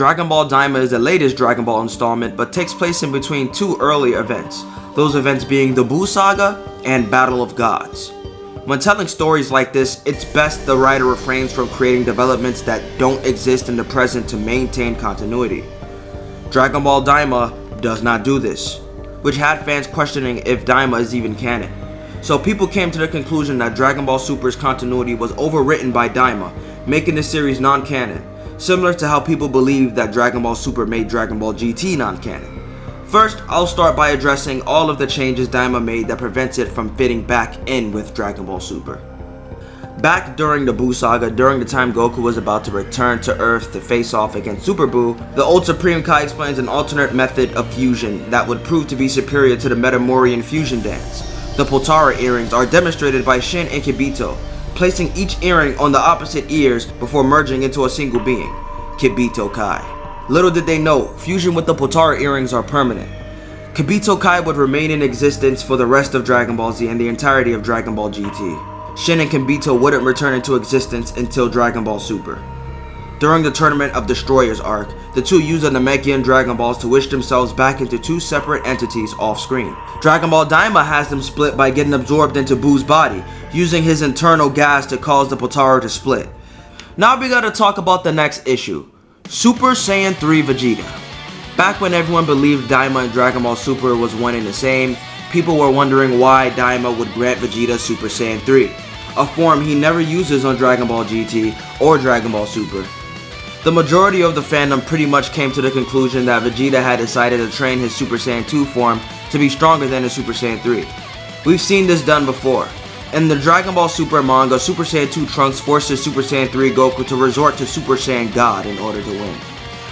Dragon Ball Daima is the latest Dragon Ball installment, but takes place in between two early events, those events being the Buu Saga and Battle of Gods. When telling stories like this, it's best the writer refrains from creating developments that don't exist in the present to maintain continuity. Dragon Ball Daima does not do this, which had fans questioning if Daima is even canon. So people came to the conclusion that Dragon Ball Super's continuity was overwritten by Daima, making the series non-canon, similar to how people believe that Dragon Ball Super made Dragon Ball GT non-canon. First, I'll start by addressing all of the changes Daima made that prevents it from fitting back in with Dragon Ball Super. Back during the Buu Saga, during the time Goku was about to return to Earth to face off against Super Buu, the Old Supreme Kai explains an alternate method of fusion that would prove to be superior to the Metamorian fusion dance. The Potara earrings are demonstrated by Shin and Kibito, placing each earring on the opposite ears before merging into a single being, Kibito Kai. Little did they know, fusion with the Potara earrings are permanent. Kibito Kai would remain in existence for the rest of Dragon Ball Z and the entirety of Dragon Ball GT. Shin and Kibito wouldn't return into existence until Dragon Ball Super. During the Tournament of Destroyers arc, the two use the Namekian Dragon Balls to wish themselves back into two separate entities off-screen. Dragon Ball Daima has them split by getting absorbed into Buu's body, using his internal gas to cause the Potara to split. Now we gotta talk about the next issue, Super Saiyan 3 Vegeta. Back when everyone believed Daima and Dragon Ball Super was one and the same, people were wondering why Daima would grant Vegeta Super Saiyan 3, a form he never uses on Dragon Ball GT or Dragon Ball Super. The majority of the fandom pretty much came to the conclusion that Vegeta had decided to train his Super Saiyan 2 form to be stronger than his Super Saiyan 3. We've seen this done before. In the Dragon Ball Super manga, Super Saiyan 2 Trunks forces Super Saiyan 3 Goku to resort to Super Saiyan God in order to win.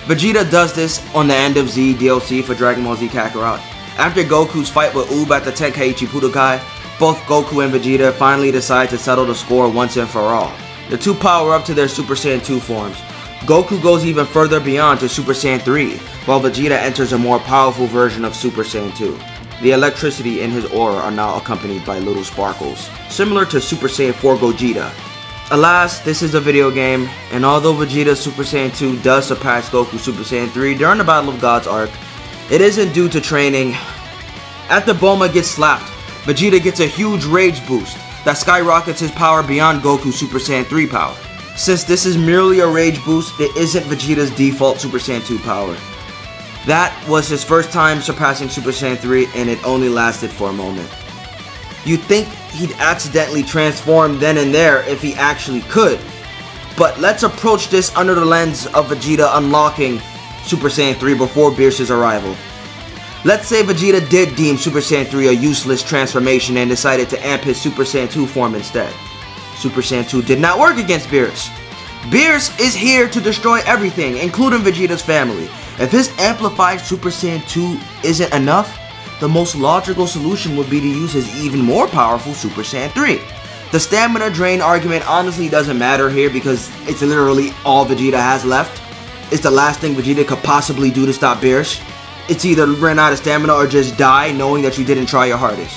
Vegeta does this on the End of Z DLC for Dragon Ball Z Kakarot. After Goku's fight with Oob at the Tenkaichi Budokai, both Goku and Vegeta finally decide to settle the score once and for all. The two power up to their Super Saiyan 2 forms. Goku goes even further beyond to Super Saiyan 3, while Vegeta enters a more powerful version of Super Saiyan 2. The electricity in his aura are now accompanied by little sparkles, similar to Super Saiyan 4 Gogeta. Alas, this is a video game, and although Vegeta's Super Saiyan 2 does surpass Goku's Super Saiyan 3 during the Battle of Gods arc, it isn't due to training. After Bulma gets slapped, Vegeta gets a huge rage boost that skyrockets his power beyond Goku's Super Saiyan 3 power. Since this is merely a rage boost, it isn't Vegeta's default Super Saiyan 2 power. That was his first time surpassing Super Saiyan 3, and it only lasted for a moment. You'd think he'd accidentally transform then and there if he actually could, but let's approach this under the lens of Vegeta unlocking Super Saiyan 3 before Beerus's arrival. Let's say Vegeta did deem Super Saiyan 3 a useless transformation and decided to amp his Super Saiyan 2 form instead. Super Saiyan 2 did not work against Beerus. Beerus is here to destroy everything, including Vegeta's family. If his amplified Super Saiyan 2 isn't enough, the most logical solution would be to use his even more powerful Super Saiyan 3. The stamina drain argument honestly doesn't matter here because it's literally all Vegeta has left. It's the last thing Vegeta could possibly do to stop Beerus. It's either run out of stamina or just die knowing that you didn't try your hardest.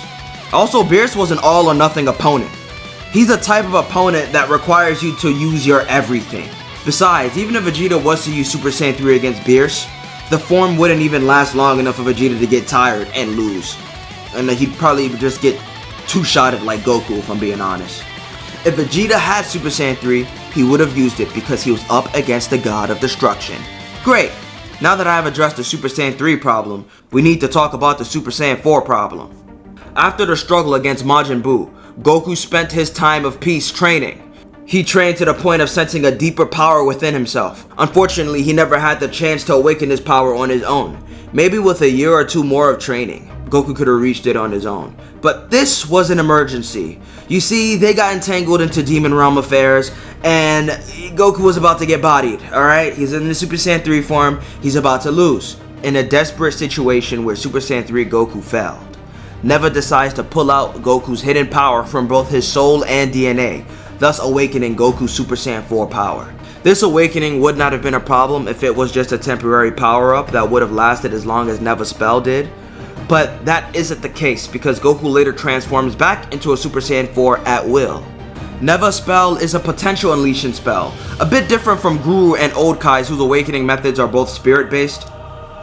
Also, Beerus was an all or nothing opponent. He's the type of opponent that requires you to use your everything. Besides, even if Vegeta was to use Super Saiyan 3 against Beerus, the form wouldn't even last long enough for Vegeta to get tired and lose. And he'd probably just get two-shotted like Goku, if I'm being honest. If Vegeta had Super Saiyan 3, he would have used it because he was up against the God of Destruction. Great! Now that I have addressed the Super Saiyan 3 problem, we need to talk about the Super Saiyan 4 problem. After the struggle against Majin Buu, Goku spent his time of peace training. He trained to the point of sensing a deeper power within himself. Unfortunately, he never had the chance to awaken his power on his own. Maybe with a year or two more of training, Goku could have reached it on his own. But this was an emergency. You see, they got entangled into Demon Realm affairs, and Goku was about to get bodied, alright? He's in the Super Saiyan 3 form, he's about to lose. In a desperate situation where Super Saiyan 3 Goku failed, Neva decides to pull out Goku's hidden power from both his soul and DNA, thus awakening Goku's Super Saiyan 4 power. This awakening would not have been a problem if it was just a temporary power-up that would have lasted as long as Neva's spell did, but that isn't the case because Goku later transforms back into a Super Saiyan 4 at will. Neva spell is a potential unleashing spell, a bit different from Guru and Old Kai's, whose awakening methods are both spirit based.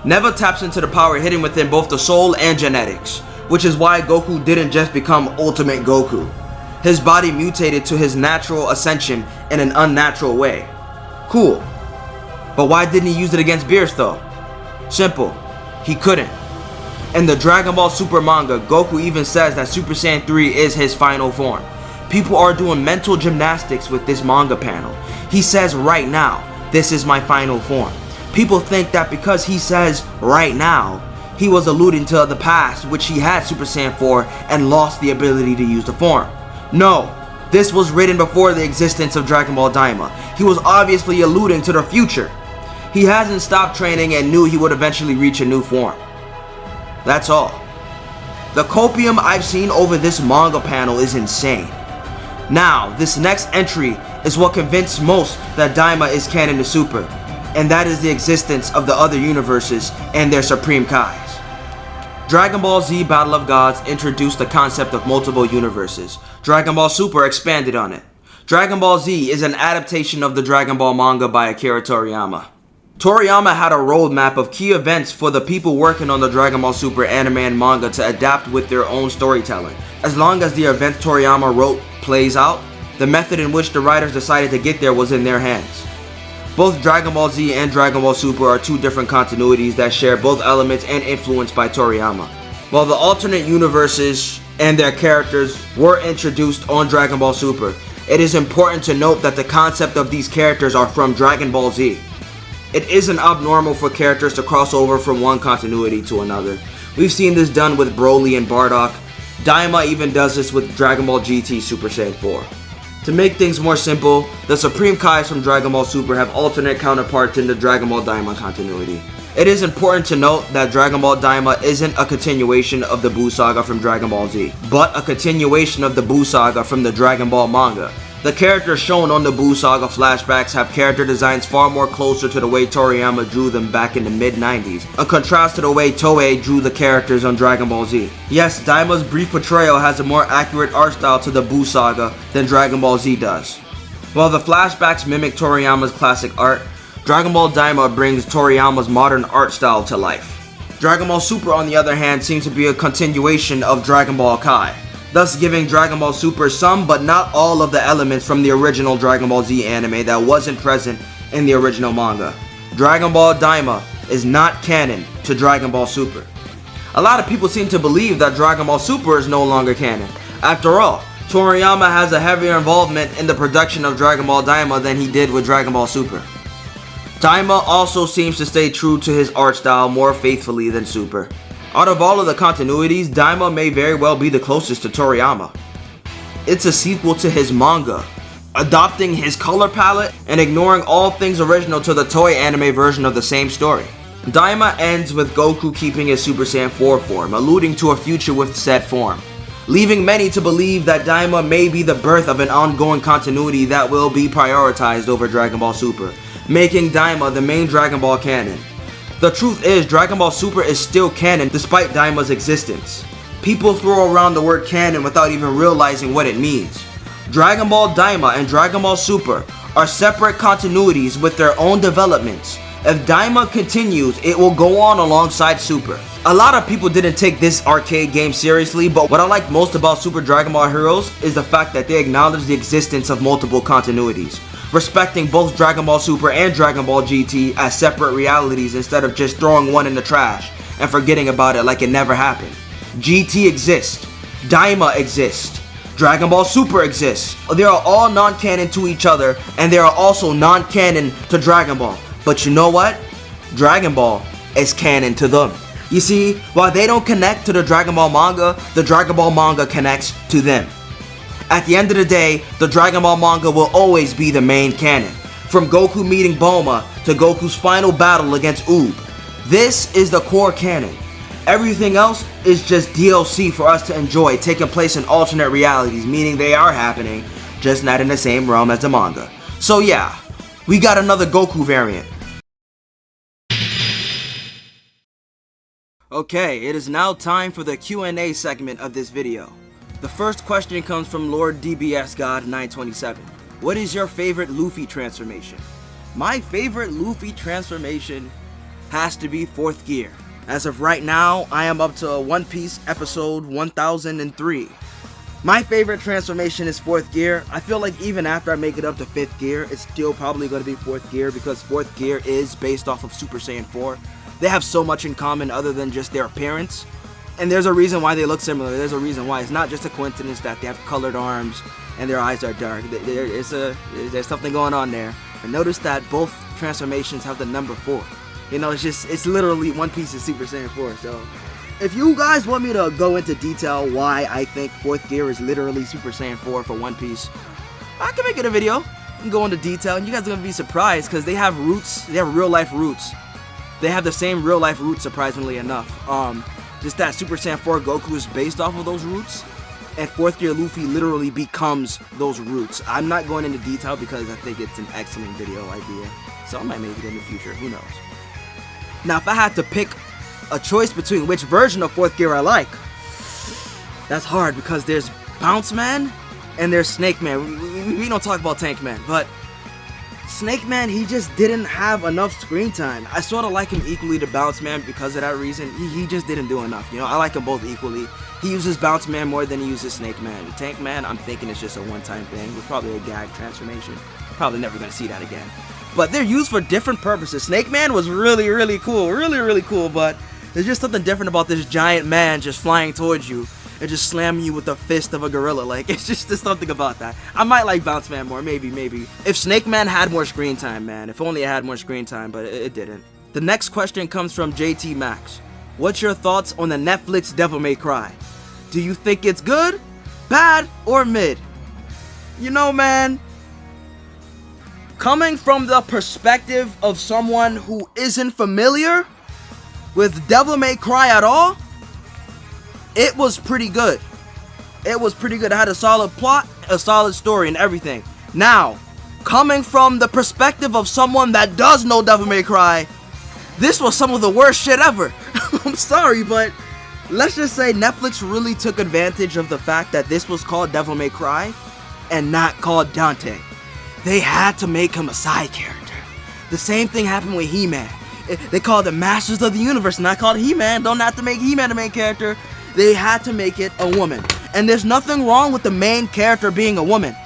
Neva taps into the power hidden within both the soul and genetics, which is why Goku didn't just become Ultimate Goku. His body mutated to his natural ascension in an unnatural way. Cool. But why didn't he use it against Beerus though? Simple. He couldn't. In the Dragon Ball Super manga, Goku even says that Super Saiyan 3 is his final form. People are doing mental gymnastics with this manga panel. He says right now, this is my final form. People think that because he says right now, he was alluding to the past, which he had Super Saiyan 4 and lost the ability to use the form. No, this was written before the existence of Dragon Ball Daima. He was obviously alluding to the future. He hasn't stopped training and knew he would eventually reach a new form. That's all. The copium I've seen over this manga panel is insane. Now, this next entry is what convinced most that Daima is canon to Super, and that is the existence of the other universes and their Supreme Kais. Dragon Ball Z Battle of Gods introduced the concept of multiple universes. Dragon Ball Super expanded on it. Dragon Ball Z is an adaptation of the Dragon Ball manga by Akira Toriyama. Toriyama had a roadmap of key events for the people working on the Dragon Ball Super anime and manga to adapt with their own storytelling. As long as the event Toriyama wrote plays out, the method in which the writers decided to get there was in their hands. Both Dragon Ball Z and Dragon Ball Super are two different continuities that share both elements and influenced by Toriyama. While the alternate universes and their characters were introduced on Dragon Ball Super, it is important to note that the concept of these characters are from Dragon Ball Z. It isn't abnormal for characters to cross over from one continuity to another. We've seen this done with Broly and Bardock. Daima even does this with Dragon Ball GT Super Saiyan 4. To make things more simple, the Supreme Kais from Dragon Ball Super have alternate counterparts in the Dragon Ball Daima continuity. It is important to note that Dragon Ball Daima isn't a continuation of the Buu Saga from Dragon Ball Z, but a continuation of the Buu Saga from the Dragon Ball manga. The characters shown on the Buu Saga flashbacks have character designs far more closer to the way Toriyama drew them back in the mid-90s, in contrast to the way Toei drew the characters on Dragon Ball Z. Yes, Daima's brief portrayal has a more accurate art style to the Buu Saga than Dragon Ball Z does. While the flashbacks mimic Toriyama's classic art, Dragon Ball Daima brings Toriyama's modern art style to life. Dragon Ball Super, on the other hand, seems to be a continuation of Dragon Ball Kai, thus giving Dragon Ball Super some but not all of the elements from the original Dragon Ball Z anime that wasn't present in the original manga. Dragon Ball Daima is not canon to Dragon Ball Super. A lot of people seem to believe that Dragon Ball Super is no longer canon. After all, Toriyama has a heavier involvement in the production of Dragon Ball Daima than he did with Dragon Ball Super. Daima also seems to stay true to his art style more faithfully than Super. Out of all of the continuities, Daima may very well be the closest to Toriyama. It's a sequel to his manga, adopting his color palette and ignoring all things original to the Toei anime version of the same story. Daima ends with Goku keeping his Super Saiyan 4 form, alluding to a future with said form, leaving many to believe that Daima may be the birth of an ongoing continuity that will be prioritized over Dragon Ball Super, making Daima the main Dragon Ball canon. The truth is, Dragon Ball Super is still canon despite Daima's existence. People throw around the word canon without even realizing what it means. Dragon Ball Daima and Dragon Ball Super are separate continuities with their own developments. If Daima continues, it will go on alongside Super. A lot of people didn't take this arcade game seriously, but what I like most about Super Dragon Ball Heroes is the fact that they acknowledge the existence of multiple continuities, respecting both Dragon Ball Super and Dragon Ball GT as separate realities instead of just throwing one in the trash and forgetting about it like it never happened. GT exists, Daima exists, Dragon Ball Super exists. They are all non-canon to each other, and they are also non-canon to Dragon Ball. But you know what? Dragon Ball is canon to them. You see, while they don't connect to the Dragon Ball manga, the Dragon Ball manga connects to them. At the end of the day, the Dragon Ball manga will always be the main canon. From Goku meeting Bulma to Goku's final battle against Oob. This is the core canon. Everything else is just DLC for us to enjoy, taking place in alternate realities, meaning they are happening, just not in the same realm as the manga. So yeah, we got another Goku variant. Okay, it is now time for the Q&A segment of this video. The first question comes from Lord DBS God 927. What is your favorite Luffy transformation? My favorite Luffy transformation has to be 4th gear. As of right now, I am up to One Piece episode 1003. My favorite transformation is 4th gear. I feel like even after I make it up to 5th gear, it's still probably going to be 4th gear because 4th gear is based off of Super Saiyan 4. They have so much in common other than just their appearance. And there's a reason why they look similar. There's a reason why. It's not just a coincidence that they have colored arms and their eyes are dark. There's something going on there. And notice that both transformations have the number 4. You know, it's literally One Piece is Super Saiyan 4. So, if you guys want me to go into detail why I think 4th gear is literally Super Saiyan 4 for One Piece, I can make it a video and go into detail. And you guys are going to be surprised because they have roots. They have real life roots. They have the same real life roots, surprisingly enough. Just that Super Saiyan 4 Goku is based off of those roots, and 4th gear Luffy literally becomes those roots. I'm not going into detail because I think it's an excellent video idea, so I might make it in the future, who knows. Now, if I had to pick a choice between which version of 4th gear I like, that's hard because there's Bounce Man and there's Snake Man. We don't talk about Tank Man, but Snake Man, he just didn't have enough screen time. I sort of like him equally to Bounce Man because of that reason. He just didn't do enough, you know. I like them both equally. He uses Bounce Man more than he uses Snake Man. Tank Man, I'm thinking it's just a one-time thing with probably a gag transformation. Probably never gonna see that again. But they're used for different purposes. Snake Man was really, really cool. Really cool, but there's just something different about this giant man just flying towards you and just slamming you with the fist of a gorilla. Like, it's just there's something about that. I might like Bounce Man more, maybe. If Snake Man had more screen time, man. If only it had more screen time, but it didn't. The next question comes from JT Max. What's your thoughts on the Netflix Devil May Cry? Do you think it's good, bad, or mid? You know, man, coming from the perspective of someone who isn't familiar with Devil May Cry at all, it was pretty good. It was pretty good. It had a solid plot, a solid story, and everything. Now, coming from the perspective of someone that does know Devil May Cry, this was some of the worst shit ever. I'm sorry, but let's just say Netflix really took advantage of the fact that this was called Devil May Cry and not called Dante. They had to make him a side character. The same thing happened with He-Man. They called him Masters of the Universe, not called He-Man. Don't have to make He-Man the main character. They had to make it a woman. And there's nothing wrong with the main character being a woman.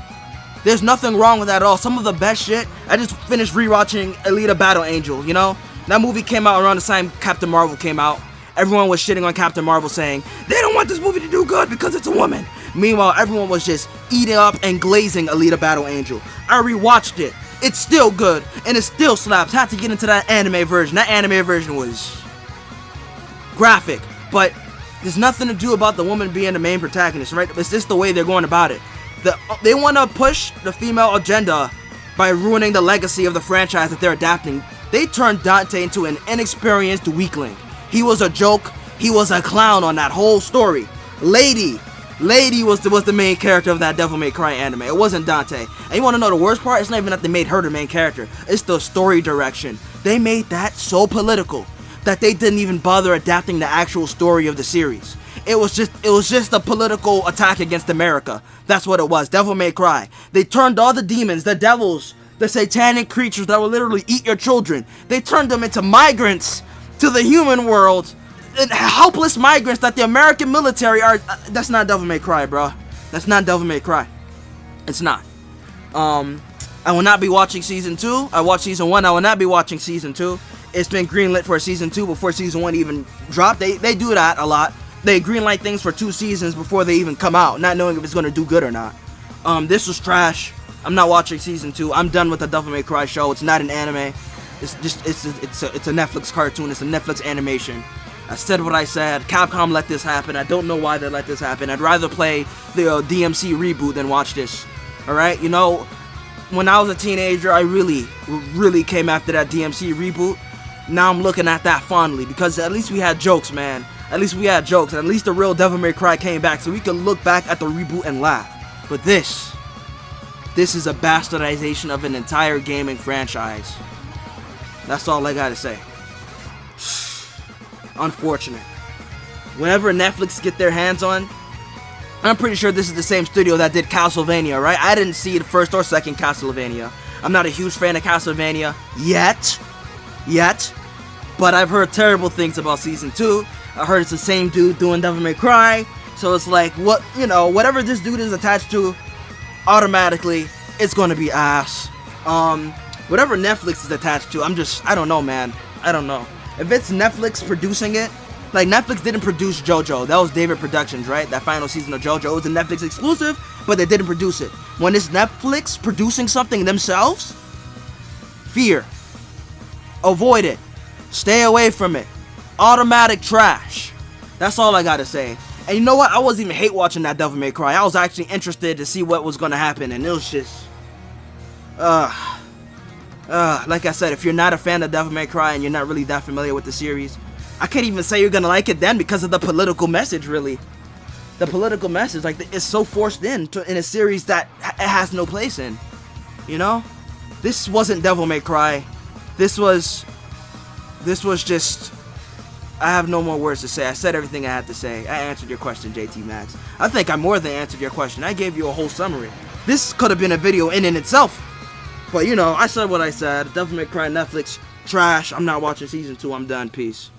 There's nothing wrong with that at all. Some of the best shit, I just finished rewatching Alita Battle Angel, you know? That movie came out around the time Captain Marvel came out. Everyone was shitting on Captain Marvel saying, they don't want this movie to do good because it's a woman. Meanwhile, everyone was just eating up and glazing Alita Battle Angel. I rewatched it. It's still good, and it still slaps. Had to get into that anime version. That anime version was graphic, but there's nothing to do about the woman being the main protagonist, right? It's just the way they're going about it. They want to push the female agenda by ruining the legacy of the franchise that they're adapting. They turned Dante into an inexperienced weakling. He was a joke. He was a clown on that whole story. Lady was the main character of that Devil May Cry anime. It wasn't Dante. And you want to know the worst part? It's not even that they made her the main character. It's the story direction. They made that so political that they didn't even bother adapting the actual story of the series. It was just a political attack against America. That's what it was. Devil May Cry. They turned all the demons, the devils, the satanic creatures that will literally eat your children. They turned them into migrants to the human world. Helpless migrants that the American military are. That's not Devil May Cry, bro. That's not Devil May Cry. It's not. I will not be watching season 2. I watched season 1. I will not be watching season 2. It's been greenlit for season 2 before season 1 even dropped. They do that a lot. They greenlight things for 2 seasons before they even come out, not knowing if it's going to do good or not. This was trash. I'm not watching season 2. I'm done with the Devil May Cry show. It's not an anime. It's a Netflix cartoon. It's a Netflix animation. I said what I said. Capcom let this happen. I don't know why they let this happen. I'd rather play the DMC reboot than watch this. Alright? You know, when I was a teenager, I really came after that DMC reboot. Now I'm looking at that fondly because at least we had jokes, man. At least we had jokes. And at least the real Devil May Cry came back so we could look back at the reboot and laugh. But this is a bastardization of an entire gaming franchise. That's all I gotta say. Unfortunate. Whenever Netflix get their hands on I'm pretty sure this is the same studio that did Castlevania, right? I didn't see the first or second Castlevania. I'm not a huge fan of Castlevania yet, but I've heard terrible things about season 2. I heard it's the same dude doing Devil May Cry, so it's like, what, you know, whatever this dude is attached to, automatically, it's gonna be ass. Whatever Netflix is attached to, I don't know, man. I don't know. If it's Netflix producing it, like, Netflix didn't produce JoJo. That was David Productions, right? That final season of JoJo was a Netflix exclusive, but they didn't produce it. When it's Netflix producing something themselves, fear. Avoid it. Stay away from it. Automatic trash. That's all I gotta say. And you know what? I wasn't even hate watching that Devil May Cry. I was actually interested to see what was gonna happen, and it was just... like I said, if you're not a fan of Devil May Cry and you're not really that familiar with the series, I can't even say you're gonna like it then because of the political message, really. The political message, like, it's so forced in a series that it has no place in. You know? This wasn't Devil May Cry. This was just... I have no more words to say. I said everything I had to say. I answered your question, JT Max. I think I more than answered your question. I gave you a whole summary. This could have been a video in itself. But, you know, I said what I said. Devil May Cry, Netflix, trash. I'm not watching season 2. I'm done. Peace.